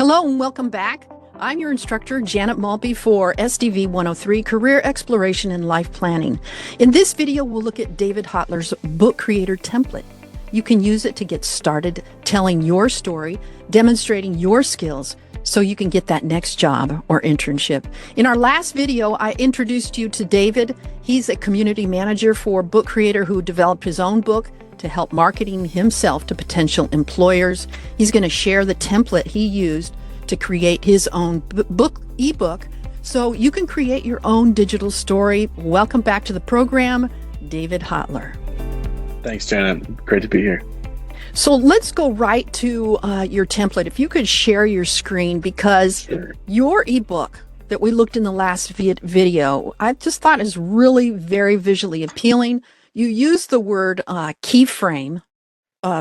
Hello and welcome back. I'm your instructor, Janet Maltbie for SDV 103, Career Exploration and Life Planning. In this video, we'll look at David Hotler's Book Creator Template. You can use it to get started telling your story, demonstrating your skills, so you can get that next job or internship. In our last video, I introduced you to David. He's a community manager for Book Creator who developed his own book to help marketing himself to potential employers. He's going to share the template he used to create his own ebook, so you can create your own digital story. Welcome back to the program, David Hotler. Thanks, Janet. Great to be here. So let's go right to your template. If you could share your screen, because your ebook that we looked in the last video, I just thought is really very visually appealing. You use the word keyframe,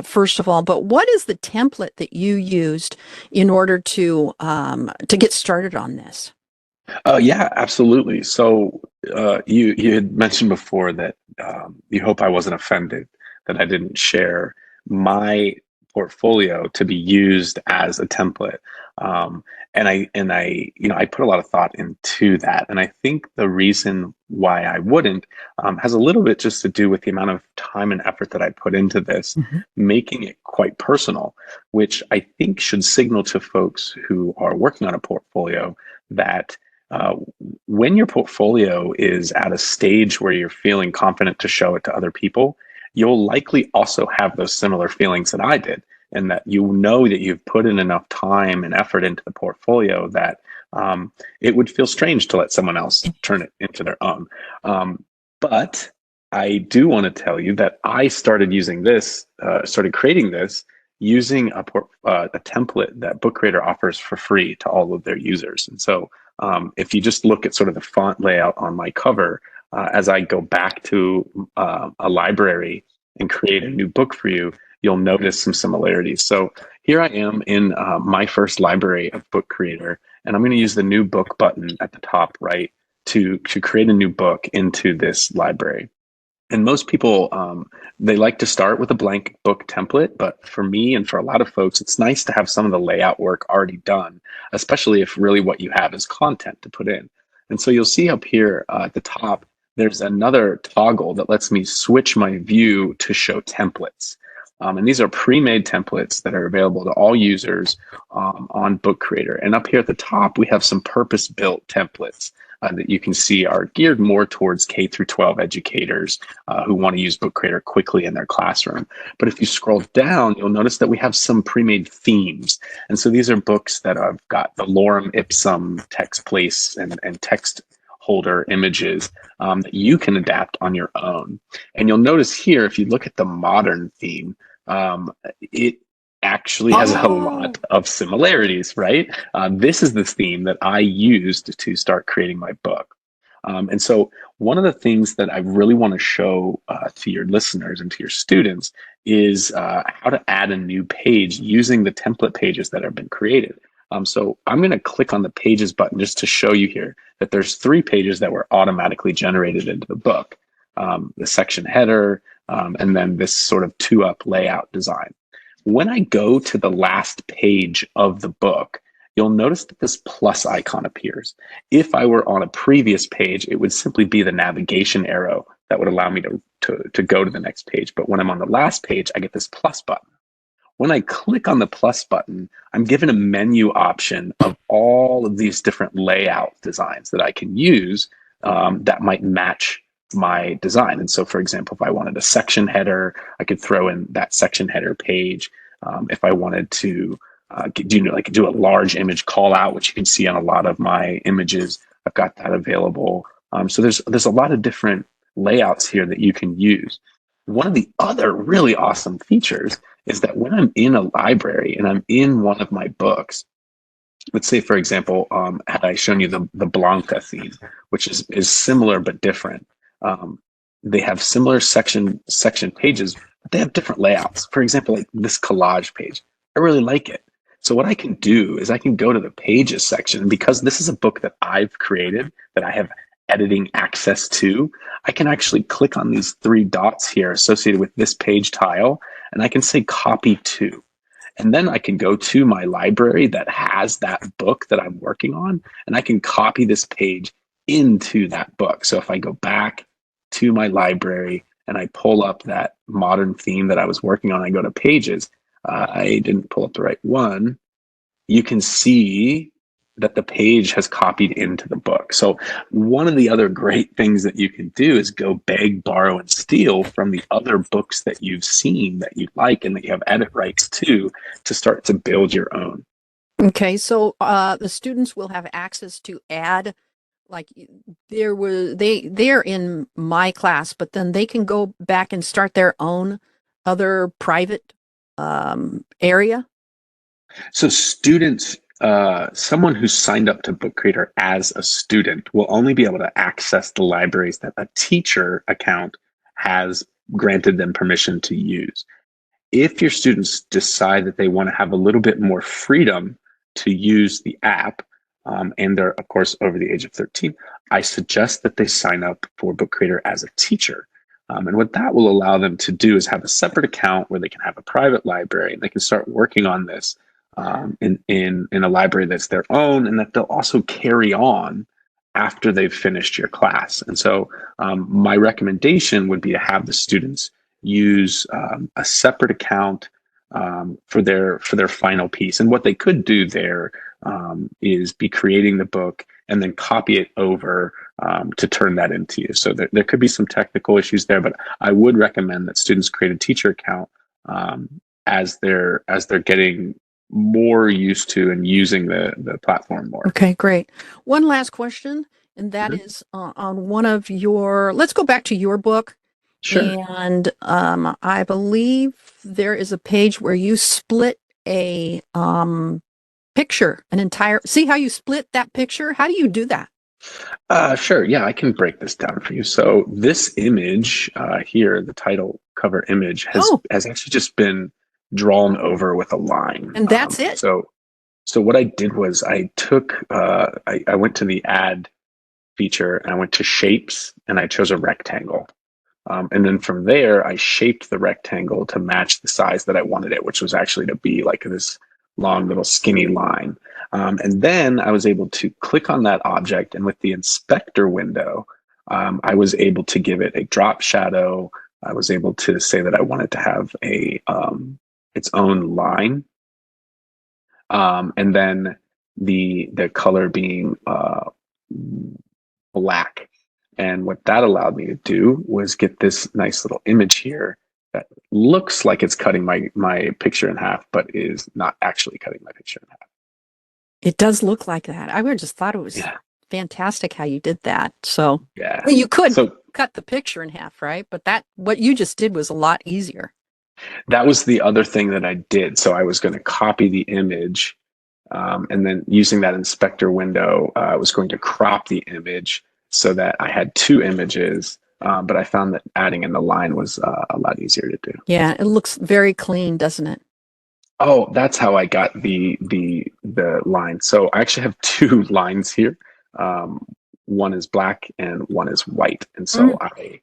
first of all, but what is the template that you used in order to get started on this? Yeah, absolutely. So you had mentioned before that you hope I wasn't offended that I didn't share my portfolio to be used as a template. And I put a lot of thought into that. And I think the reason why I wouldn't has a little bit just to do with the amount of time and effort that I put into this, making it quite personal, which I think should signal to folks who are working on a portfolio that when your portfolio is at a stage where you're feeling confident to show it to other people, you'll likely also have those similar feelings that I did, and that you know that you've put in enough time and effort into the portfolio that it would feel strange to let someone else turn it into their own. But I do want to tell you that I started using this, started creating this using a template that Book Creator offers for free to all of their users. And so if you just look at sort of the font layout on my cover, as I go back to a library and create a new book for you, you'll notice some similarities. So here I am in my first library of Book Creator, and I'm going to use the new book button at the top right to create a new book into this library. And most people, they like to start with a blank book template, but for me and for a lot of folks, it's nice to have some of the layout work already done, especially if really what you have is content to put in. And so you'll see up here at the top, there's another toggle that lets me switch my view to show templates. And these are pre-made templates that are available to all users on Book Creator. And up here at the top, we have some purpose-built templates that you can see are geared more towards K through 12 educators who want to use Book Creator quickly in their classroom. But if you scroll down, you'll notice that we have some pre-made themes. And so these are books that have got the lorem ipsum text place and text holder images that you can adapt on your own. And you'll notice here, if you look at the modern theme, it actually has a lot of similarities, right? This is the theme that I used to start creating my book. And so one of the things that I really want to show to your listeners and to your students is how to add a new page using the template pages that have been created. So I'm going to click on the Pages button just to show you here that there's 3 pages that were automatically generated into the book. The section header, and then this sort of 2-up layout design. When I go to the last page of the book, you'll notice that this plus icon appears. If I were on a previous page, it would simply be the navigation arrow that would allow me to go to the next page. But when I'm on the last page, I get this plus button. When I click on the plus button, I'm given a menu option of all of these different layout designs that I can use that might match my design. And so, for example, if I wanted a section header, I could throw in that section header page. If I wanted to do a large image call out, which you can see on a lot of my images, I've got that available. So there's a lot of different layouts here that you can use. One of the other really awesome features is that when I'm in a library and I'm in one of my books, let's say, for example, had I shown you the Blanca theme, which is similar but different. They have similar section pages, but they have different layouts. For example, like this collage page, I really like it. So what I can do is I can go to the Pages section, because this is a book that I've created, that I have editing access to. I can actually click on these 3 dots here associated with this page tile, and I can say copy to. And then I can go to my library that has that book that I'm working on, and I can copy this page into that book. So if I go back to my library and I pull up that modern theme that I was working on, I go to pages. I didn't pull up the right one. You can see that the page has copied into the book. So one of the other great things that you can do is go beg, borrow, and steal from the other books that you've seen that you like and that you have edit rights to start to build your own. Okay, so the students will have access to add, like they're in my class, but then they can go back and start their own other private area. So students, someone who's signed up to Book Creator as a student will only be able to access the libraries that a teacher account has granted them permission to use. If your students decide that they want to have a little bit more freedom to use the app, and they're, of course, over the age of 13, I suggest that they sign up for Book Creator as a teacher. And what that will allow them to do is have a separate account where they can have a private library and they can start working on this in a library that's their own, and that they'll also carry on after they've finished your class. And so my recommendation would be to have the students use a separate account for their final piece. And what they could do there is be creating the book and then copy it over to turn that into you. So there could be some technical issues there, but I would recommend that students create a teacher account as they're getting more used to and using the platform more. Okay, great. One last question, and that is on one of your, let's go back to your book. Sure. And I believe there is a page where you split a picture, an entire, see how you split that picture? How do you do that? Sure. Yeah, I can break this down for you. So this image here, the title cover image, has actually just been drawn over with a line. And that's it. So what I did was I took, I went to the add feature and I went to shapes and I chose a rectangle. And then from there, I shaped the rectangle to match the size that I wanted it, which was actually to be like this long little skinny line. And then I was able to click on that object, and with the inspector window, I was able to give it a drop shadow. I was able to say that I wanted to have its own line, and then the color being black. And what that allowed me to do was get this nice little image here that looks like it's cutting my picture in half, but is not actually cutting my picture in half. It does look like that. I would just thought it was fantastic how you did that. So yeah, well, you could cut the picture in half, right? But what you just did was a lot easier. That was the other thing that I did. So I was going to copy the image, and then using that inspector window, I was going to crop the image so that I had two images, but I found that adding in the line was a lot easier to do. Yeah, it looks very clean, doesn't it? Oh, that's how I got the line. So I actually have two lines here. One is black and one is white. And so I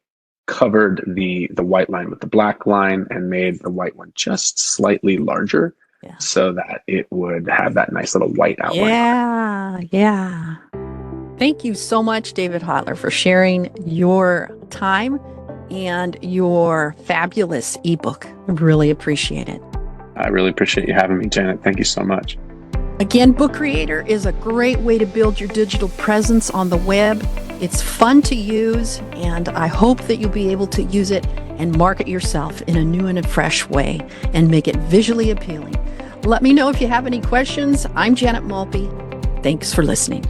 covered the white line with the black line and made the white one just slightly larger so that it would have that nice little white outline. Yeah. Thank you so much, David Hotler, for sharing your time and your fabulous ebook. I really appreciate it. I really appreciate you having me, Janet. Thank you so much. Again, Book Creator is a great way to build your digital presence on the web. It's fun to use, and I hope that you'll be able to use it and market yourself in a new and a fresh way and make it visually appealing. Let me know if you have any questions. I'm Janet Maltbie. Thanks for listening.